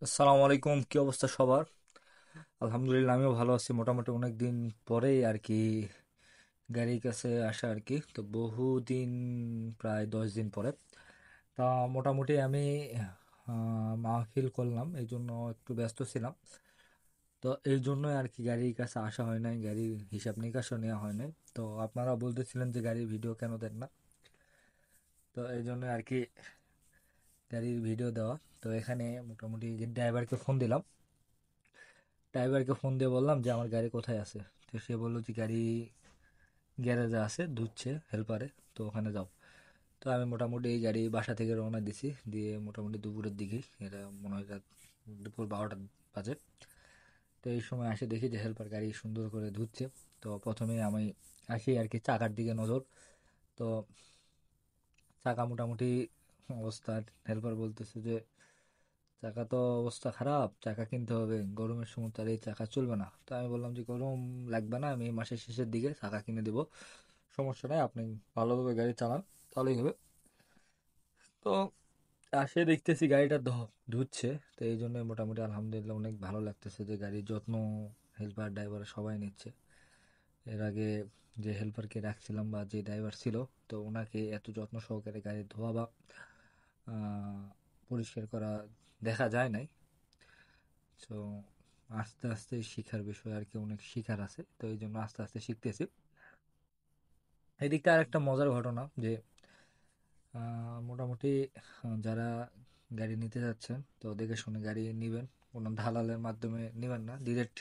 আসসালামু আলাইকুম, কি অবস্থা সবার? আলহামদুলিল্লাহ, আমিও ভালো আছি। মোটামুটি অনেক দিন পরেই আর কি গাড়ির কাছে আসা আর কি। তো বহুদিন, প্রায় 10 দিন পরে। তা মোটামুটি আমি মাহফিল করলাম, এই জন্য একটু ব্যস্ত ছিলাম। তো এই জন্যই আর কি গাড়ির কাছে আসা হয় নাই, গাড়ির হিসাব নিকাশও নেওয়া হয় নাই। তো আপনারা বলতেছিলেন যে গাড়ির ভিডিও কেন দেন না, তো এই জন্য আর কি গাড়ির ভিডিও দেওয়া। তো এখানে মোটামুটি যে ড্রাইভারকে ফোন দিলাম, ড্রাইভারকে ফোন দিয়ে বললাম যে আমার গাড়ি কোথায় আছে। তো সে বললো যে গাড়ি গ্যারেজে আছে, ধুচ্ছে হেল্পারে, তো ওখানে যাও। তো আমি মোটামুটি এই গাড়ি বাসা থেকে রওনা দিছি, দিয়ে মোটামুটি দুপুরের দিকেই, এটা মনে হয় রাত দুপুর 12টা বাজে। তো এই সময় আসে দেখি যে হেল্পার গাড়ি সুন্দর করে ধুচ্ছে। তো প্রথমে আমি আসি আর কি চাকার দিকে নজর। তো চাকা মোটামুটি অবস্থা, হেল্পার বলতেছে যে চাকা তো অবস্থা খারাপ, চাকা কিনতে হবে, গরমের সময় তার এই চাকা চলবে না। তো আমি বললাম যে গরম লাগবে না, আমি এই মাসের শেষের দিকে চাকা কিনে দেবো, সমস্যা নাই, আপনি ভালোভাবে গাড়ি চালান, তাহলেই হবে। তো আসে দেখতেছি গাড়িটা ধুচ্ছে। তো এই জন্য মোটামুটি আলহামদুলিল্লাহ অনেক ভালো লাগতেছে যে গাড়ির যত্ন হেল্পার ড্রাইভার সবাই নিচ্ছে। এর আগে যে হেল্পারকে রাখছিলাম বা যে ড্রাইভার ছিল, তো ওনাকে এত যত্ন সহকারে গাড়ি ধোয়া বা আহ, পরিষ্কার করা দেখা যায় নাই। তো আস্তে আস্তে শিখার বিষয় আর কি, অনেক শিখার আছে, তো এই জন্য আস্তে আস্তে শিখতেছি। এদিকটা আর একটা মজার ঘটনা যে মোটামুটি যারা গাড়ি নিতে যাচ্ছেন, তো দেখে শুনে গাড়ি নেবেন, কোনো দালালের মাধ্যমে নেবেন না, ডিরেক্ট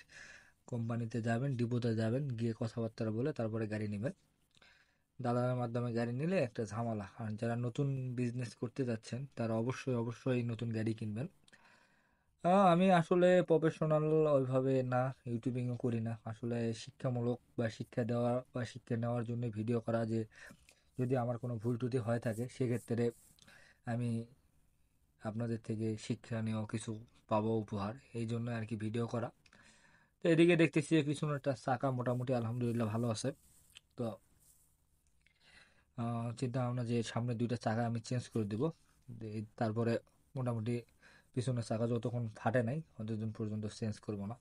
কোম্পানিতে যাবেন, ডিপোতে যাবেন, গিয়ে কথাবার্তা বলে তারপরে গাড়ি নেবেন। দালালের মাধ্যমে গাড়ি নিলে একটা ঝামেলা। আর যারা নতুন বিজনেস করতে যাচ্ছেন তারা অবশ্যই অবশ্যই নতুন গাড়ি কিনবেন। আমি আসলে প্রফেশনাল ওইভাবে না, ইউটিউবিংও করি না আসলে। শিক্ষামূলক বা শিক্ষা দেওয়া বা শিক্ষা নেওয়ার জন্য ভিডিও করা, যে যদি আমার কোনো ভুল ত্রুটি হয়ে থাকে সেক্ষেত্রে আমি আপনাদের থেকে শিক্ষা নেওয়া কিছু পাবো উপহার, এই জন্য আর কি ভিডিও করা। তো এদিকে দেখতেছি যে পিছনে একটা চাকা মোটামুটি আলহামদুলিল্লাহ ভালো আছে। তো চিন্তা ভাবনা যে সামনে দুইটা চাকা আমি চেঞ্জ করে দিব, তারপরে মোটামুটি পিছনের চাকা যতক্ষণ ফাটে নাই ততদিন পর্যন্ত চেঞ্জ করব না।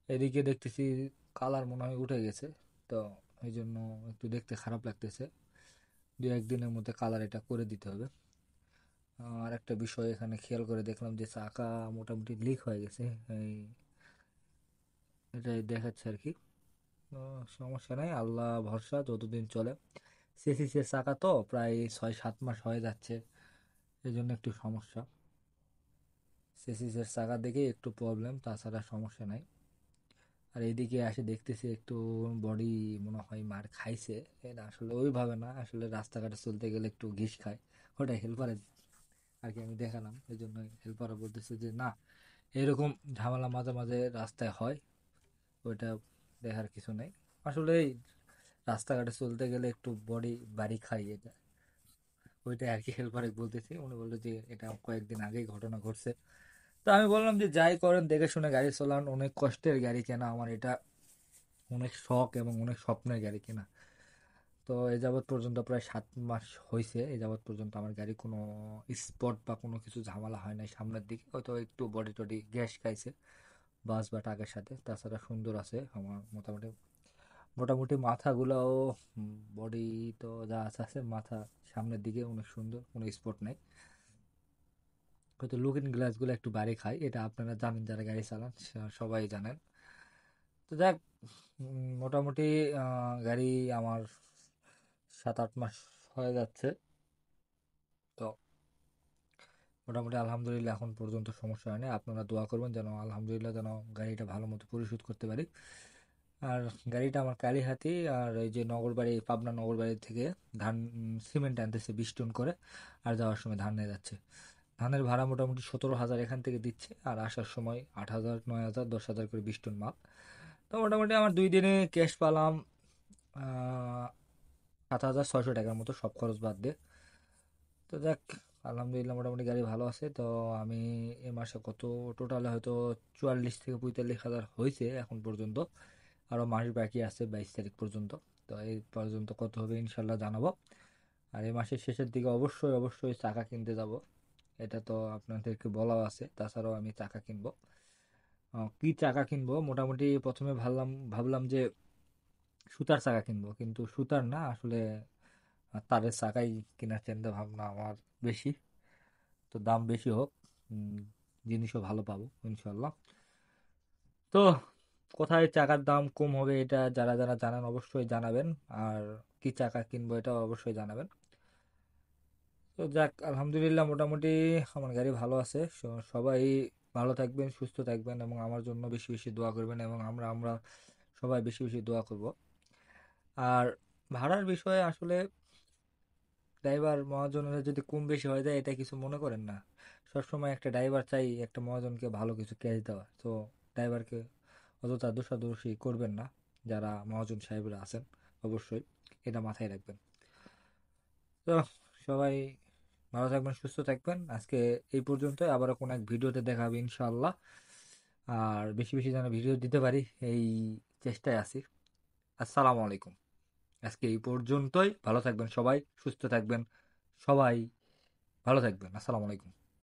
এদিকে দেখতেছি কালার মনে হয় উঠে গেছে। তো এই জন্য একটু দেখতে খারাপ লাগতেছে, দু একদিনের মধ্যে কালার এটা করে দিতে হবে। আর একটা বিষয় এখানে খেয়াল করে দেখলাম যে চাকা মোটামুটি লিক হয়ে গেছে, এই এটাই দেখাচ্ছে আর কি। তো সমস্যা নাই, আল্লাহ ভরসা, যতদিন চলে। সিসিসের চাকা তো প্রায় 6-7 মাস হয়ে যাচ্ছে, এই জন্য একটু সমস্যা। সিসিসের চাকা দেখে একটু প্রবলেম, তাছাড়া সমস্যা নাই। আর এইদিকে আসে দেখতেছি একটু বডি মনে হয় মার খাইছে। এটা আসলে ওইভাবে না, আসলে রাস্তাঘাটে চলতে গেলে একটু ঘিস খায়, ওটা হেল্পারে আর কি আমি দেখালাম। এই জন্য হেল্পারও বলতেছে যে না, এরকম ঝামেলা মাঝে মাঝে রাস্তায় হয়, ওইটা দেখার কিছু নেই। আসলে এই রাস্তাঘাটে চলতে গেলে একটু বডি বাড়ি খাই, এটা ওইটাই আর কি হেল্পারে বলতেছি। উনি বললো যে এটা কয়েকদিন আগেই ঘটনা ঘটছে। তো আমি বললাম যে যাই করেন দেখে শুনে গাড়ি চালান, অনেক কষ্টের গাড়ি কেনা আমার এটা, অনেক শখ এবং অনেক স্বপ্নের গাড়ি কেনা। তো এ যাবৎ পর্যন্ত প্রায় 7 মাস হয়েছে, এ যাবৎ পর্যন্ত আমার গাড়ি কোনো স্পট বা কোনো কিছু ঝামেলা হয় নাই। সামনের দিকে হয়তো একটু বডি টডি গ্যাস খাইছে বাস বা টাকের সাথে, তাছাড়া সুন্দর আছে আমার মোটামুটি। মোটামুটি মাথাগুলাও, বডি তো যা আছে আছে, মাথা সামনের দিকে অনেক সুন্দর, কোনো স্পট নাই। হয়তো লুকিং গ্লাসগুলো একটু বাড়ি খায়, এটা আপনারা জানেন যারা গাড়ি চালান, সবাই জানেন। তো যাক, মোটামুটি গাড়ি আমার 7-8 মাস হয়ে যাচ্ছে। তো মোটামুটি আলহামদুলিল্লাহ এখন পর্যন্ত সমস্যা হয়নি। আপনারা দোয়া করবেন যেন আলহামদুলিল্লাহ যেন গাড়িটা ভালো মতো পরিশোধ করতে পারি। আর গাড়িটা আমার কালীহাতি, আর এই যে নগরবাড়ি, পাবনা নগরবাড়ি থেকে ধান সিমেন্ট আনতেছে 20 টন করে, আর যাওয়ার সময় ধান নিয়ে যাচ্ছে। ধানের ভাড়া মোটামুটি 17,000 এখান থেকে দিচ্ছে, আর আসার সময় 8,000, 9,000, 10,000 করে 20 টন মাল। তো মোটামুটি আমার 2 দিনে ক্যাশ পালাম 7,600 টাকার মতো, সব খরচ বাদ দিয়ে। তো যাক, আলহামদুলিল্লাহ মোটামুটি গাড়ি ভালো আছে। তো আমি এ মাসে কত টোটালে হয়তো 44 থেকে 45 হাজার হয়েছে এখন পর্যন্ত। আরও মাস বাকি আছে 22 তারিখ পর্যন্ত। তো এই পর্যন্ত কত হবে ইনশাল্লাহ জানাবো। আর এই মাসের শেষের দিকে অবশ্যই অবশ্যই চাকা কিনতে যাব, এটা তো আপনাদেরকে বলাও আছে। তাছাড়াও আমি চাকা কিনবো। কি চাকা কিনবো, মোটামুটি প্রথমে ভাবলাম যে সুতার চাকা কিনবো, কিন্তু সুতার না আসলে তারের চাকাই কেনার চিন্তা ভাবনা আমার বেশি। তো দাম বেশি হোক, উম, জিনিসও ভালো পাবো ইনশাল্লাহ। তো কোথায় চাকার দাম কম হবে এটা যারা যারা জানেন অবশ্যই জানাবেন। আর কি চাকা কিনবো এটা অবশ্যই জানাবেন। তো যাক, আলহামদুলিল্লাহ মোটামুটি আমার গাড়ি ভালো আছে। সবাই ভালো থাকবেন, সুস্থ থাকবেন এবং আমার জন্য বেশি বেশি দোয়া করবেন, এবং আমরা সবাই বেশি বেশি দোয়া করব। আর ভাড়ার বিষয়ে আসলে ড্রাইভার মহাজনের যদি কম বেশি হয়ে যায় এটা কিছু মনে করেন না। সবসময় একটা ড্রাইভার চাই একটা মহাজনকে ভালো কিছু ক্যাশ দেওয়া। তো ড্রাইভারকে অযথা দোষাদোষি করবেন না, যারা মহাজন সাহেবরা আছেন অবশ্যই এটা মাথায় রাখবেন। তো সবাই ভালো থাকবেন, সুস্থ থাকবেন। আজকে এই পর্যন্তই, আবারও কোনো এক ভিডিওতে দেখা হবে ইনশাআল্লাহ। আর বেশি বেশি যেন ভিডিও দিতে পারি এই চেষ্টায় আছি। আসসালামু আলাইকুম। আজকে এই পর্যন্তই, ভালো থাকবেন সবাই, সুস্থ থাকবেন সবাই, ভালো থাকবেন। আসসালামু আলাইকুম।